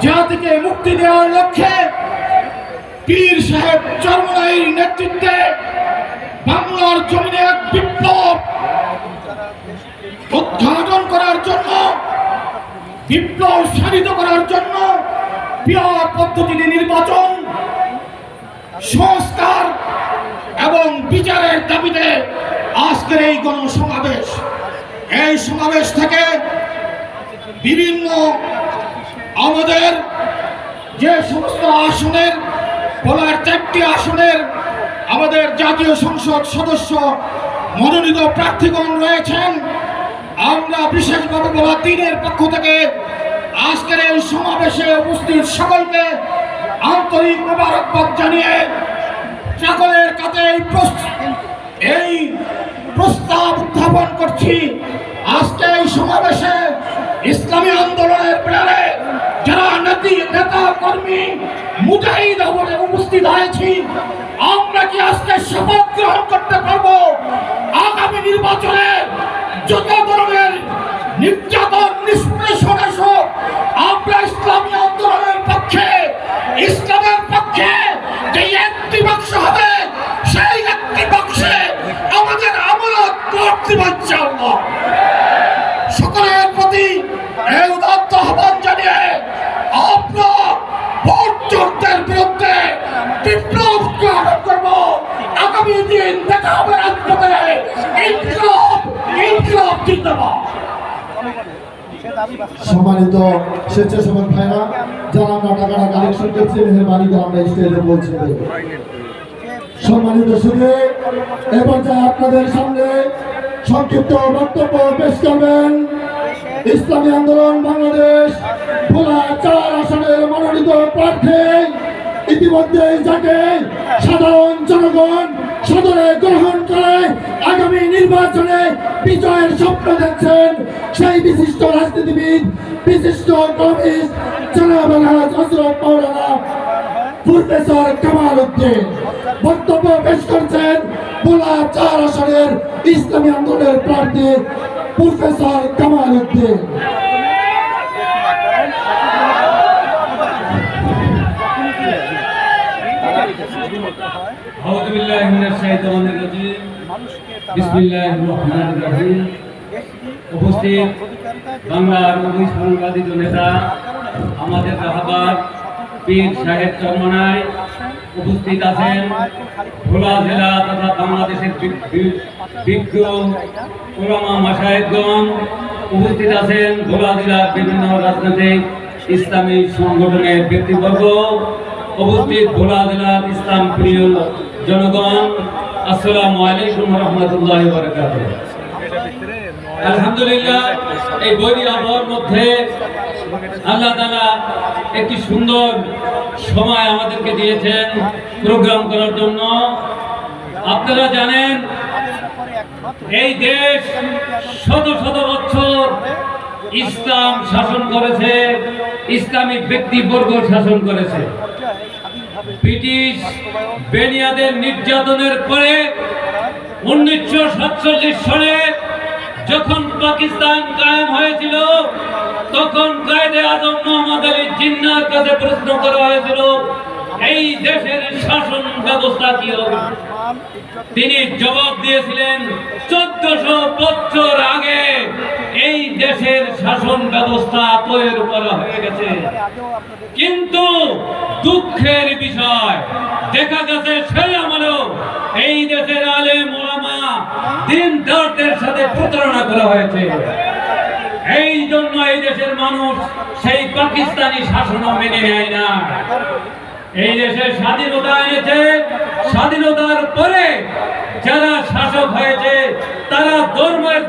জাতিকে মুক্তি দেওয়ার লক্ষ্যে পীর সাহেব চরমনাইর নেতৃত্বে বাংলার জমিনে এক বিপ্লব উদ্ঘাটন করার জন্য, বিপ্লব সাধিত করার জন্য পিয়ার পদ্ধতিতে নির্বাচন, সংস্কার এবং বিচারের দাবিতে আজকের এই গণসমাবেশ। এই সমাবেশ থেকে বিভিন্ন আমাদের যে সমস্ত আসনের বলার 4টি আসনের আমাদের জাতীয় সংসদ সদস্য মনোনীত প্রার্থীগণ রয়েছেন, আমরা বিশেষভাবে বলা দিনের পক্ষ থেকে আজকের এই সমাবেশে উপস্থিত সকলকে আন্তরিক মোবারকবাদ জানিয়ে সকলের কাছে এই প্রস্তাব উত্থাপন করছি। আজকে এই সমাবেশে ইসলামী আন্দোলনের প্রাণে যারা নেতা কর্মী মুজাহিদ উপস্থিত হয়েছি, আমরা কি আজকে শপথ গ্রহণ করতে পারবো আগামী নির্বাচনে যত ধরনের নির্যাতন নিষ্পেষণ আসুক, আমরা ইসলামী আন্দোলনের পক্ষে, ইসলামের পক্ষে যে একটি বাক্স হবে সেই একটি বাক্সে আমাদের আমানত করতে পারছি। সকলের প্রতি এই উদাত্ত আহ্বান জানিয়ে আমরা ভোট চোরদের বিরুদ্ধে বিপ্লব গ্রহণ করব। আগামী দিন দেখা হবে রাজপথে। ইনকিলাব জিন্দাবাদ। সম্মানিত স্বেচ্ছাসেবক ভাইরা, যারা আমরা টাকাটা কালেকশন করছি, মেহরবানি করে আমরা স্টেজে পৌঁছে দেব। সম্মানিত শুনে এবার যা আপনাদের সামনে সংক্ষিপ্ত বক্তব্য পেশ করবেন ইসলামী আন্দোলন বাংলাদেশ ভোলা 4 আসনের মনোনীত প্রার্থী, ইতিমধ্যে যাকে সাধারণ জনগণ সদরে গ্রহণ করে আগামী নির্বাচনে বিজয়ের স্বপ্ন দেখছেন, সেই বিশিষ্ট রাজনীতিবিদ, বিশিষ্ট কমিস্ট জনাব হযরত মাওলানা প্রফেসর কামাল উদ্দিন বক্তব্য পেশ করছেন ভোলা 4 আসনের ইসলামী আন্দোলনের প্রার্থী প্রফেসর কামাল উদ্দিন। উপস্থিত বাংলার সংবাদিত নেতা আমাদের রাহাবার পীর সাহেব চরমনাই, উপস্থিত আছেন ভোলা জেলা তথা বাংলাদেশের বিজ্ঞ ওলামা মাশায়েখগণ, উপস্থিত আছেন ভোলা জেলার বিভিন্ন রাজনৈতিক ইসলামী সংগঠনের ব্যক্তিবর্গ, উপস্থিত ভোলা জেলার ইসলাম প্রিয় জনগণ, আসসালামু আলাইকুম ওয়া রাহমাতুল্লাহি ওয়া বারাকাতুহু। আলহামদুলিল্লাহ, এই বৈরী আবহাওয়ার মধ্যে আল্লাহ তাআলা একটি সুন্দর সময় আমাদেরকে দিয়েছেন প্রোগ্রাম করার জন্য। আপনারা জানেন এই দেশ শত শত বছর ইসলাম শাসন করেছে, ইসলামিক ব্যক্তিবর্গ শাসন করেছে। ব্রিটিশ বেনিয়াদের নির্যাতনের পরে 1947 সালে যখন পাকিস্তান কায়েম হয়েছিল, তখন কায়েদে আজম মোহাম্মদ আলী জিন্নাহর কাছে প্রশ্ন করা হয়েছিল এই দেশের শাসন ব্যবস্থা কি হবে। তিনি জবাব দিয়েছিলেন 1400 বছর আগে এই দেশের শাসন ব্যবস্থা তৈরি করা হয়ে গেছে। কিন্তু দুঃখের বিষয় দেখা গেছে সেই আমলেও এই দেশের আলেম ওলামা দ্বীনদারদের সাথে প্রতারণা করা হয়েছে। এই জন্য এই দেশের মানুষ সেই পাকিস্তানি শাসনও মেনে নেয় না। এই দেশে স্বাধীনতা এনেছে, স্বাধীনতার পরে যারা শাসক হয়েছে তারা ধর্মের